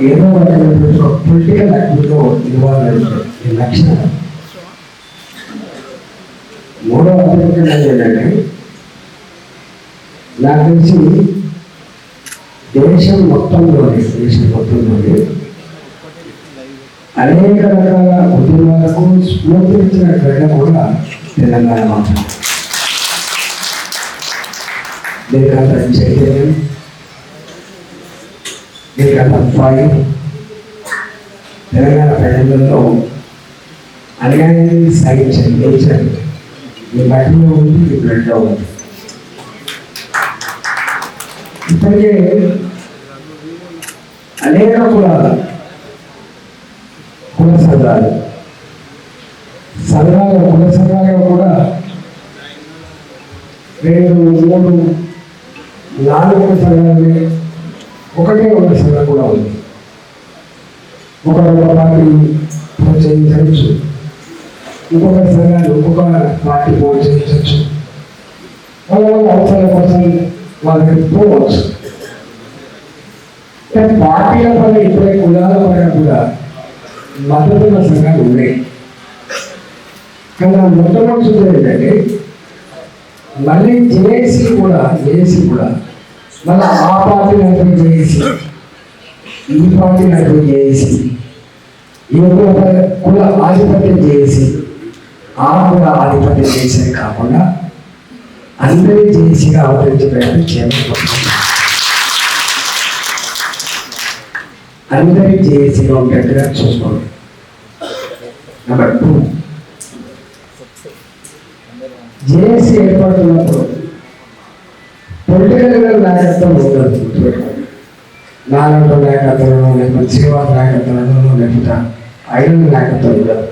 ఏదో political యాక్టివిటీలో involve అయితే లక్షణం. మూడవ అభిప్రాయం ఏంటంటే, నాకు తెలిసి దేశం మొత్తంలోనే అనేక రకాల ఉద్యమాలకు స్ఫూర్తించిన గడ్డ కూడా తెలంగాణ మాత్రం. లేఖంత చైతన్యం, లేఖంత ఫైర్ తెలంగాణ ప్రజలలో అన్యాయాన్ని సాగించే నేచర్ ఈ మట్టిలో ఉంది, ఈ బ్లడ్లో ఉంది. ఇప్పటికే అనేక కుల సంఘాలు కుల సంఘాలు కూడా 2, 3, 4 సంఘాలు, ఒకటే ఉన్న సంఘం కూడా ఉంది. ఒక పార్టీ ప్రోత్సహించవచ్చు, ఇంకొక సంఘాలు ఇంకొక పార్టీ ప్రోత్సహించవచ్చు, వాళ్ళ అవసరాల కోసం వాళ్ళకి పోవచ్చు. కానీ పార్టీల పైన ఇప్పుడే కులాల పైన కూడా మద్దతున్న సంఘాలు ఉన్నాయి. కానీ ఆ మొట్టమొదటి ఏంటంటే, మళ్ళీ జేఏసీ కూడా మళ్ళీ ఆ పార్టీ నడిపి జేఏసీ, ఈ పార్టీ నడిపి జేఏసీ, ఈ కుల ఆధిపత్యం జేఏసీ, ఆ కుల ఆధిపత్యం జేఏసీ కాకుండా అందరి జేఏసీగా అవతరించే ప్రయత్నం చేయబడుతుంది. అందరి జేఏసీగా ఉండేట్టుగా చూసుకోండి. నెంబర్ 2, జేఏసీ ఏర్పడుతున్నప్పుడు పొలిటికల్ నాయకత్వం ఉండదు. నాలుగు నాయకత్వంలో, లేకపోతే శ్రీవాస నాయకత్వంలో, లేకపోతే 5 నాయకత్వం ఉండదు.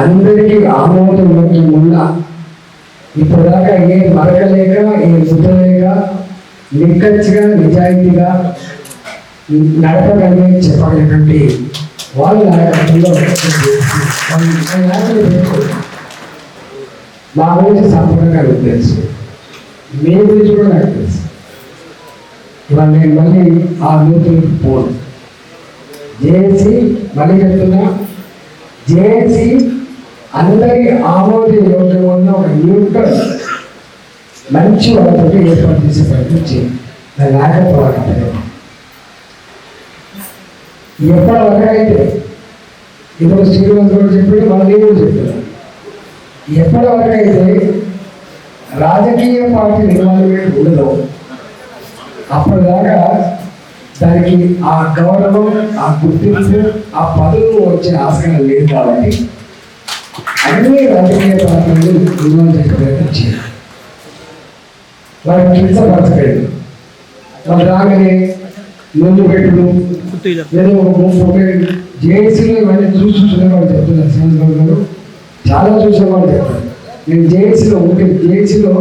అందరికీ ఆమోదం ఉన్న ఇప్పటిదాకా ఏ మరకలేక, ఏ ముద్దలేక, నిక్కచ్చిగా నిజాయితీగా నడపగలిగే చెప్పగలిగినటువంటి వాళ్ళ నాయకత్వంలో మా గురించి సంపూర్ణంగా నాకు తెలుసు, మీ గురించి కూడా నాకు తెలుసు. ఇవాళ నేను మళ్ళీ ఆ నూతనకి పోను. జేఏసీ మళ్ళీ చెప్తున్నా, జేఏసీ అందరి ఆమోదయోగ్యంగా ఉన్న ఒక న్యూట్రల్ మంచి వాళ్ళతో ఏర్పాటు చేసే ప్రయత్నం చేయండి. దాని నాయకత్వం ఎప్పటివరకైతే ఇప్పుడు శ్రీనివాస్ కూడా చెప్పాడు, మళ్ళీ కూడా చెప్తున్నాను, ఎప్పటివరకైతే రాజకీయ పార్టీ ఇన్వాల్వ్మెంట్ ఉండదో అప్పటిదాకా దానికి ఆ గౌరవం, ఆ గుర్తింపు, ఆ పదవులు వచ్చే ఆస్కారం లేదు. కాబట్టి అన్ని రాజకీయ పార్టీలు ఇన్వాల్వ్ చేసే ప్రయత్నం చేయాలి. వాళ్ళకి కించపరచలేదు. వాళ్ళు రాగానే ముందు పెట్టుడు ఏదో జేఏసీలో ఇవన్నీ చూసేవాళ్ళు చెప్తున్నారు. శ్రీనివాస్ గారు చాలా చూసేవాళ్ళు చెప్తారు. నేను జేఏసీలో ఉంటే, జేఏసీలో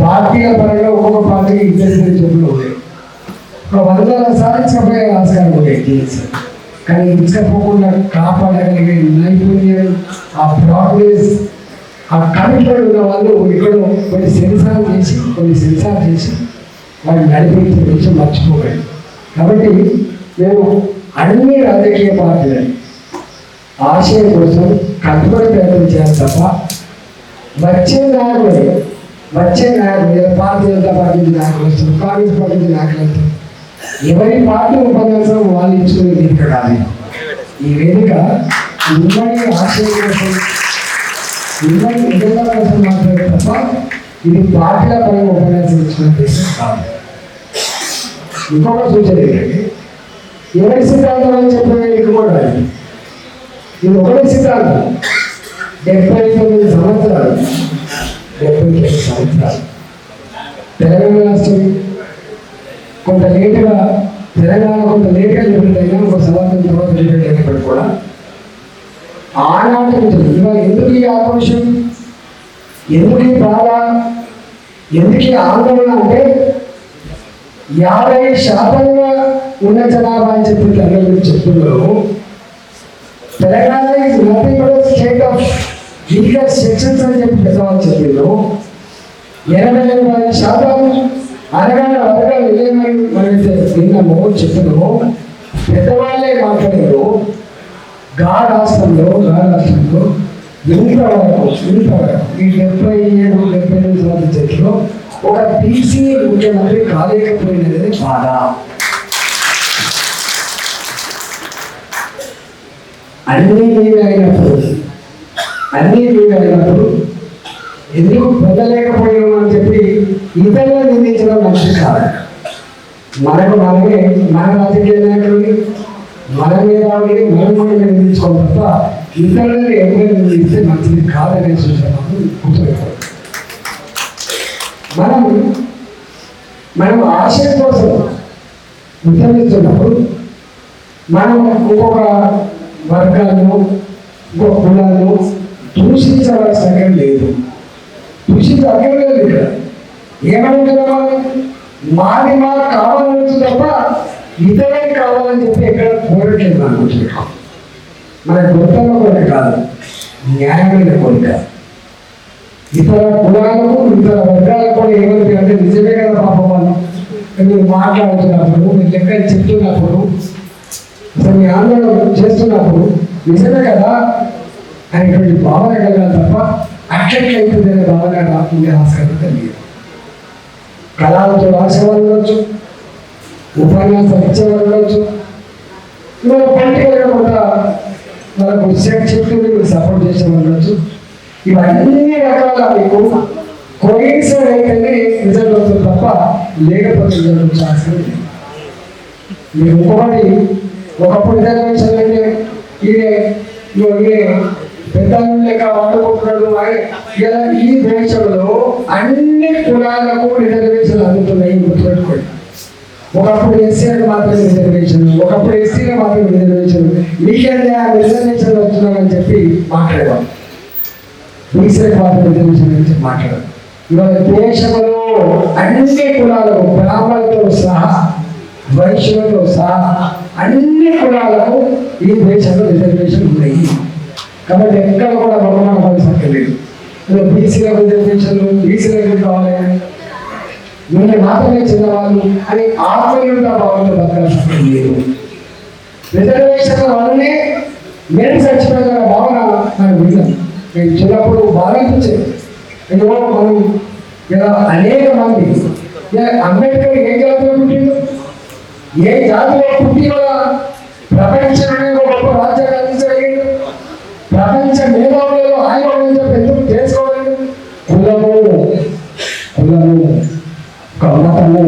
పార్టీల పరంగా ఒక్కొక్క పార్టీకి 2 చెప్పులు ఉన్నాయి. ఒక 100 సాధించకపోయే ఆస్కారం ఉన్నాయి జేఏసీ. కానీ ఇచ్చకపోకుండా కాపాడగలిగే నైపుణ్యం, ఆ ప్రోగ్రెస్, ఆ కమిట్మెంట్ ఉన్న వాళ్ళు ఇక్కడ కొన్ని సెన్సార్ చేసి వాటిని నడిపించే విషయం మర్చిపోకండి. కాబట్టి మేము అన్ని రాజకీయ పార్టీలని ఆశయం కోసం కట్టుబడి ప్రయత్నం చేయాలి తప్ప వచ్చే నాయకుడు భారతీయ జనతా పార్టీ నాయకులు వస్తారు, కాంగ్రెస్ పార్టీ నాయకులు వస్తారు, ఎవరి పార్టీ ఉపన్యాసం వాళ్ళు ఇచ్చుకునే దీనికి కాదు. ఈ వేదిక ఉమ్మడి ఆశయం కోసం, ఉమ్మడి నిజంగా కోసం మాట్లాడే తప్ప ఇది పార్టీల పరంగా ఉపన్యాసం ఇచ్చుకునే దేశం కాదు. ఇంకొక సూచన ఏంటంటే, ఎవరి సిద్ధాంతం అని చెప్పేది కూడా ఇది ఒకటే సిద్ధాంతం. 79 సంవత్సరాలు తెలంగాణ రాష్ట్రం కొంత లేటుగా లిబరేట్ అయినా, ఒక సంవత్సరం తర్వాత లిబరేట్ అయినప్పుడు కూడా ఆనాటి నుంచి ఇవాళ ఎందుకు ఈ ఆక్రోషం, ఎందుకు ఈ బాధ, ఎందుకు ఈ ఆందోళన అంటే 50% ఉన్న జనాభా అని చెప్పి తెలంగాణ చెప్తున్నారు. Telangana is nothing but state of legal sections అని చెప్పి పెద్దవాళ్ళు చెప్పిండ్రు. 85% అనగానే వర్గాలు వెళ్ళేమని మనమైతే విన్నాము, చెప్పినాము. పెద్దవాళ్ళే మాట్లాడారు. గా రాష్ట్రంలో ఇంతవరకు ఈ 77 సంవత్సరాల చరిత్రలో ఒక బీసీ ముఖ్యమంత్రి కాలేకపోయినది బాధ. అన్నీ నీవే అయినప్పుడు ఎందుకు పొందలేకపోయాము అని చెప్పి ఇతరులు నిందించడం మంచిది కాదు. మనకు మనమే మన రాజకీయ నాయకుడిని మన మేధావిని మనం కూడా నిందించుకోవాలి తప్ప ఇతరులను ఎవరైనా నిందిస్తే మంచిది కాదనే సూచన గుర్తుపెట్టుకోవాలి. మనం ఆశయం కోసం ఉద్యమిస్తున్నప్పుడు మనం ఇంకొక వర్గాలను ఇంకొక కులాలను దూషించవలసిన లేదు. దూషించలేదు. ఇక్కడ ఏమనుకున్నామా, మాది మాకు కావాలనొచ్చు తప్ప ఇతరులకి కావాలని చెప్పి ఎక్కడ కోరట్లేదు. మన గొప్పల కోరిక కాదు, న్యాయమైన కోరిక. ఇతర కులాలకు ఇతర వర్గాలకు కూడా ఏమవుతుంది అంటే నిజమే కదా పాపం వాళ్ళు మీరు మాట్లాడుతున్నప్పుడు, మీరు లెక్కలు చెప్తున్నప్పుడు, అసలు మీ ఆందోళన చేస్తున్నప్పుడు నిజమే కదా అనేటువంటి భావన కలగాలి తప్ప అట్లెట్లయితుంది అనే భావన రాకుండా ఆస్కారం కలిగేది. కళలతో రాసేవాళ్ళు ఉండొచ్చు, ఉపన్యాసం ఇచ్చేవాళ్ళు ఉండొచ్చు, ఇంకా పొలిటికల్గా కూడా మనకు చెప్తూ మీకు సపోర్ట్ చేసేవాళ్ళు ఉండొచ్చు. ఇవన్నీ రకాల మీకు కోయిన్సైడ్ అయితేనే రిజల్ట్ అవుతుంది తప్ప లేకపోతే రిజల్ట్ వచ్చే ఆస్కారం లేదు. మీరు ఇంకొకటి ఒకప్పుడు రిజర్వేషన్ అంటే ఈయన పెద్ద లెక్క వాడుకుంటున్నాడు. ఇలా ఈ దేశంలో అన్ని కులాలకు రిజర్వేషన్ అందుతున్నాయి, గుర్తుపెట్టుకోండి. ఒకప్పుడు ఎస్సీలకు మాత్రమే రిజర్వేషన్, ఒకప్పుడు ఎస్సీలకు మాత్రమే రిజర్వేషన్. మీకేంటే ఆ రిజర్వేషన్ వస్తున్నామని చెప్పి మాట్లాడేవాళ్ళు. బీసీలకు మాత్రం రిజర్వేషన్ అని చెప్పి మాట్లాడారు. ఇవాళ దేశంలో అన్ని కులాలకు, బ్రాహ్మణులతో సహా వైశ్యులతో సహా అన్ని కులాలకు ఈ దేశంలో రిజర్వేషన్ ఉన్నాయి. కాబట్టి ఎక్కడ కూడా బహుమానం పడలేదు. బీసీలకు రిజర్వేషన్లు, బీసీలకు కావాలి, వీళ్ళు మాత్రమే చిన్నవాళ్ళు అని ఆత్మీయుత భావంలో బతకాల్సిన లేదు. రిజర్వేషన్ల వల్లనే నేను చచ్చిపోయిన భావన నాకు విన్నాం. నేను చిన్నప్పుడు బాగా అనిపించేది. మనం ఇలా అనేక మంది అంబేద్కర్ ఏ జాతిలో పుట్టిండు, ఏ జాతిలో పుట్టి కూడా ప్రపంచంలో గొప్ప రాజ్యాన్ని అందించగలిగిండు. ప్రపంచ మేధావులలో ఆయన ఎందుకు చేసుకోలేదు. కులము మతము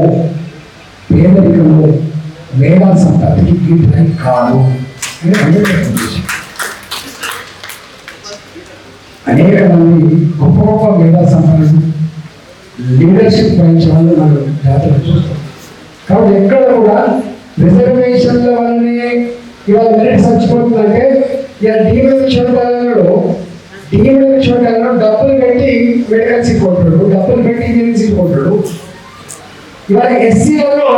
పేదరికము మేధా సంపత్తికి కీర్తి కాదు అని అంబేద్కర్ ఉద్దేశం. అనేక మంది గొప్ప గొప్ప మేధా సంపన్నులు లీడర్షిప్ వహించే వాళ్ళు మనం జాతరలు చూస్తాం. కాబట్టి ఎక్కడ కూడా రిజర్వేషన్ల వల్లనే ఇవాళ మెరిట్ చచ్చిపోతుందంటే ఇలా డీమ్డ్ విశ్వవిద్యాలయంలో డబ్బులు పెట్టి మెడికల్ సీట్ కొంటాడు, డబ్బులు పెట్టి ఇంజనీరింగ్ సీట్ కొంటాడు. ఇవాళ ఎస్సీలలో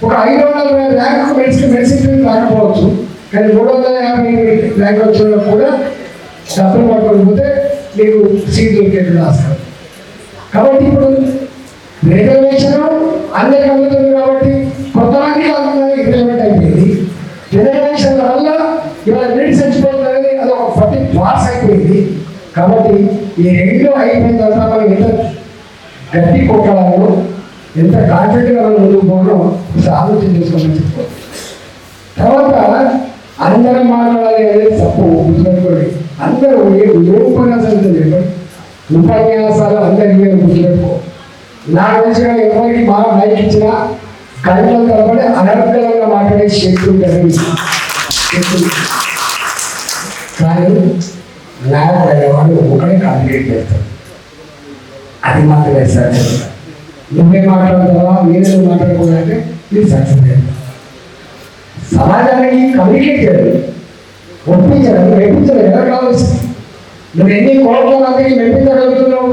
ఒక 500 ర్యాంక్ మెడిసిన్ రాకపోవచ్చు, కానీ 350 ర్యాంక్ వచ్చిన కూడా డబ్బులు పట్టుకోకపోతే మీకు సీట్ దొరికేట్టు రాస్తారు. కాబట్టి ఇప్పుడు రిజర్వేషన్ అందరికి అందుతుంది కాబట్టి కొంతమందికి అందుతుంది ఇంప్లిమెంట్ అయిపోయింది. రిజర్వేషన్ల వల్ల ఇవాళ మెరిట్ చచ్చిపోతుంది అనేది అది ఒక ప్రతి పాస్ అయిపోయింది. కాబట్టి ఈ రెండు అయిపోయిన తర్వాత మనం ఎంత గట్టి కొట్టాలో, ఎంత కాన్ఫిడెంట్గా మనం ముందుకు పోవడం ఆలోచన చేసుకోమని చెప్పుకోవాలి. తర్వాత అందరం మాట్లాడాలి అనేది తప్పు, గుర్తుపెట్టుకోండి. అందరూ ఏ ఉపన్యాసాలు చెప్పండి, ఉపన్యాసాలు అందరి గుర్తుపెట్టుకో. నాకు తెలిసిన ఎవరికి బాగా మైక్ ఇచ్చినా గంటల తరబడి అనర్గళంగా మాట్లాడే శక్తి ఉంటుంది. కానీ నాయకుడు అనేవాడు ఒకడే కాంపిటేట్ చేస్తాడు. అది మాత్రమే సార్. నువ్వే మాట్లాడతావా, మీరే మాట్లాడకూడదు అంటే మీరు సక్సెస్ చేస్తావు. సమాజానికి కమ్యూనికేట్ చేయాలి, ఒప్పించడం, మెప్పించడం ఎలా కావచ్చు. నువ్వు ఎన్ని కోట్ల మందికి మెప్పించగలుగుతున్నావు,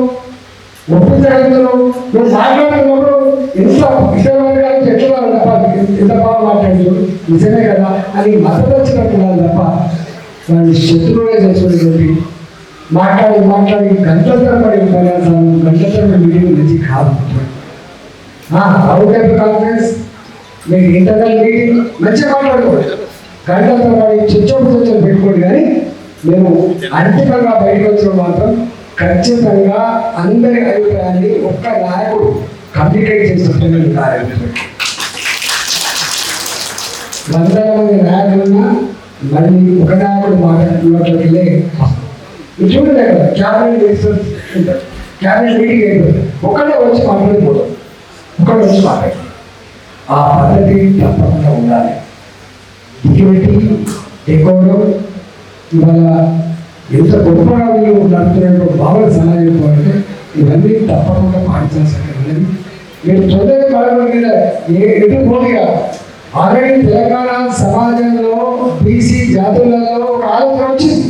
ఒప్పించగలుగుతున్నావు. నువ్వు మాట్లాడుతున్నప్పుడు ఎంత ఇష్టమైన ఎట్లా తప్ప ఎంత బాగా మాట్లాడు నిజమే కదా అని మద్దతు వచ్చినట్టున్నాను తప్ప వాళ్ళని శత్రువుగా చేసుకునేటువంటి మాట్లాడి గంటల తరబడి ఉపన్యాసాలు గంటల తరబడి మీటింగ్ మంచి కాదు. అవుట్ ఆఫ్ కాన్ఫరెన్స్ మీకు ఇంటర్నల్ మీటింగ్ మంచిగా మాట్లాడుకోండి, గంటల తరబడి చొచ్చోడు పెట్టుకోండి. కానీ మేము అంతిమంగా బయటకు వచ్చిన మాత్రం ఖచ్చితంగా అందరి అభిప్రాయాన్ని ఒక్క నాయకుడు కమ్యూనికేట్ చేస్తుంటే కార్యక్రమం 100 మంది నాయకులున్నా మళ్ళీ ఒక నాయకుడు మాట్లాడుతున్నట్లయితే చూడండి కదా క్యాబినెట్ మినిస్టర్స్ ఉంటారు, క్యాబినెట్ మీటింగ్ అయిపోతుంది, ఒక్కడే వచ్చి మాట్లాడిపోతాం, ఒక్కడే వచ్చి మాట్లాడు. ఆ పద్ధతి తప్పకుండా ఉండాలి. డిగ్నిటీ డెకోరం ఇవాళ ఎంత గొప్పగా వీళ్ళు నడుపుతున్నట్టు భావన సమాజంటే ఇవన్నీ తప్పకుండా పాటించాల్సి. మీరు చదివే భాగం మీద ఎటు పోలిగా ఆల్రెడీ తెలంగాణ సమాజంలో బీసీ జాతులలో ఒక ఆలోచన వచ్చింది.